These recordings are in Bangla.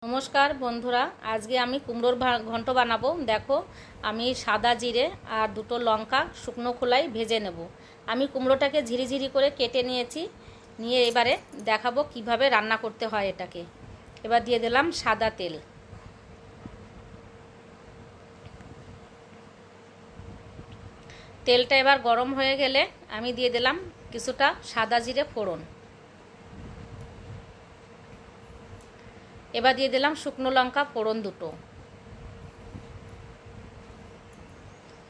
नमस्कार बंधुरा आज के आमी कुमड़ोर घंट बानाबो। देखो आमी सादा जिरे और दुटो लंका शुकनो खोलाई भेजे नेब। आमी कुमड़ोटाके झिरी झिरी करे केटे निয়েছি, निয়ে एबारे देखाबो किभाबे रान्ना करते हय एटाके। एबार दिए दिलाम सादा तेल। तेलटा एबार गरम हये गेले आमी दिए दिलाम किछुटा सादा जिरे फोड़न। एबार दिए दिलाम शुकनो लंका फोड़न दुटो,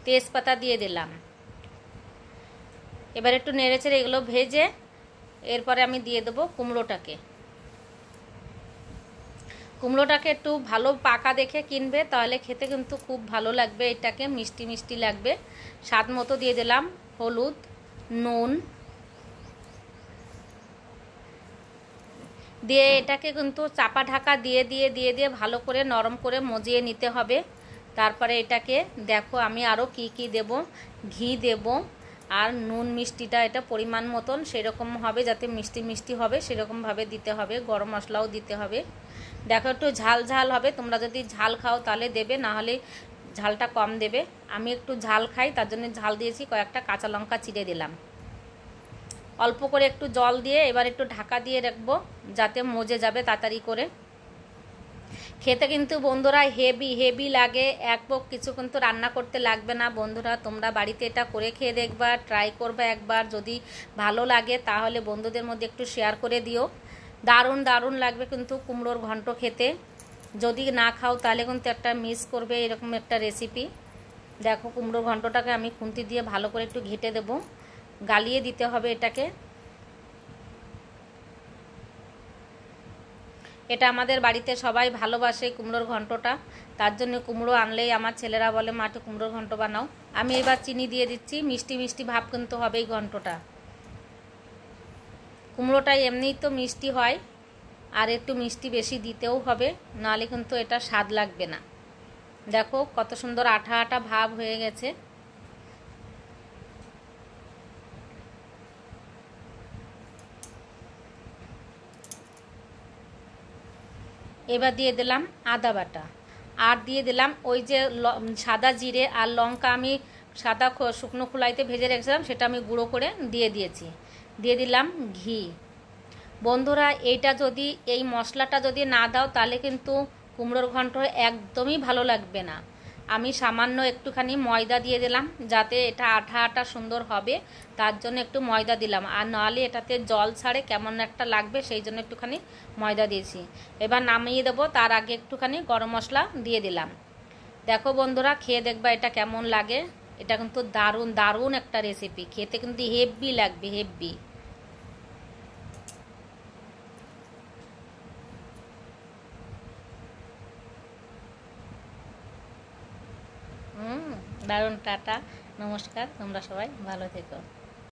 तेजपाता दिए दिलाम। एबार एकटु नेड़े चेड़े एगुलो भेजे एरपरे आमी दिए देबो कुमड़ोटाके। कुमड़ोटाके एकटु भालो पाका देखे किनबे, ताहले खेते किन्तु खूब भालो लागबे, एटाके मिष्टि मिष्टि लागबे। स्वाद मतो दिए दिलाम हलुद, नुन দিয়ে এটাকে কিন্তু চাপা ঢাকা দিয়ে দিয়ে দিয়ে দিয়ে ভালো করে নরম করে মজিয়ে নিতে হবে। তারপরে এটাকে দেখো আমি আরও কি কি দেব, ঘি দেব আর নুন মিষ্টিটা এটা পরিমাণ মতন সেরকম হবে, যাতে মিষ্টি মিষ্টি হবে সেরকমভাবে দিতে হবে। গরম মশলাও দিতে হবে। দেখো একটু ঝাল ঝাল হবে, তোমরা যদি ঝাল খাও তাহলে দেবে, না হলে ঝালটা কম দেবে। আমি একটু ঝাল খাই তার জন্য ঝাল দিয়েছি, কয়েকটা কাঁচা লঙ্কা চিড়ে দিলাম। অল্প করে একটু জল দিয়ে এবার একটু ঢাকা দিয়ে রাখবো যাতে মজে যাবে তাড়াতাড়ি করে। খেতে কিন্তু বন্ধুরা হেভি হেভি লাগে, এক বক কিছু কিন্তু রান্না করতে লাগবে না। বন্ধুরা তোমরা বাড়িতে এটা করে খেয়ে দেখবা, ট্রাই করবে একবার। যদি ভালো লাগে তাহলে বন্ধুদের মধ্যে একটু শেয়ার করে দিও। দারুণ দারুণ লাগবে কিন্তু কুমড়োর ঘন্ট খেতে। যদি না খাও তাহলে কিন্তু একটা মিস করবে এরকম একটা রেসিপি। দেখো কুমড়োর ঘন্টটাকে আমি খুন্তি দিয়ে ভালো করে একটু ঘেটে দেবো, গালিয়ে দিতে হবে এটাকে। এটা আমাদের বাড়িতে সবাই ভালোবাসে কুমড়োর ঘন্টটা, তার জন্য কুমড়ো আনলেই আমার ছেলেরা বলে মা একটু কুমড়োর ঘন্ট বানাও। আমি এবার চিনি দিয়ে দিচ্ছি, মিষ্টি মিষ্টি ভাব কিন্তু হবে এই ঘন্টটা। কুমড়োটা এমনিই তো মিষ্টি হয়, আর একটু মিষ্টি বেশি দিতেও হবে, নাহলে কিন্তু এটা স্বাদ লাগবে না। দেখো কত সুন্দর আঠা আঠা ভাব হয়ে গেছে। এবার দিয়ে দিলাম আদা বাটা, আর দিয়ে দিলাম ওই যে সাদা জিরে আর লঙ্কা আমি সাদা শুকনো খোলাইতে ভেজে রেখেছিলাম, সেটা আমি গুঁড়ো করে দিয়ে দিয়েছি। দিয়ে দিলাম ঘি। বন্ধুরা এইটা যদি এই মশলাটা যদি না দাও তাহলে কিন্তু কুমড়োর ঘন্ট একদমই ভালো লাগবে না। আমি সামান্য একটুখানি ময়দা দিয়ে দিলাম যাতে এটা আঠা আঠা সুন্দর হবে, তার জন্য একটু ময়দা দিলাম। আর নাহলে এটাতে জল ছাড়ে কেমন একটা লাগবে, সেই জন্য একটুখানি ময়দা দিয়েছি। এবার নামিয়ে দেবো, তার আগে একটুখানি গরম মশলা দিয়ে দিলাম। দেখো বন্ধুরা খেয়ে দেখবা এটা কেমন লাগে। এটা কিন্তু দারুণ দারুণ একটা রেসিপি, খেতে কিন্তু হেভি লাগবে, হেভি। দারুণ। টাটা, নমস্কার, তোমরা সবাই ভালো থেকো।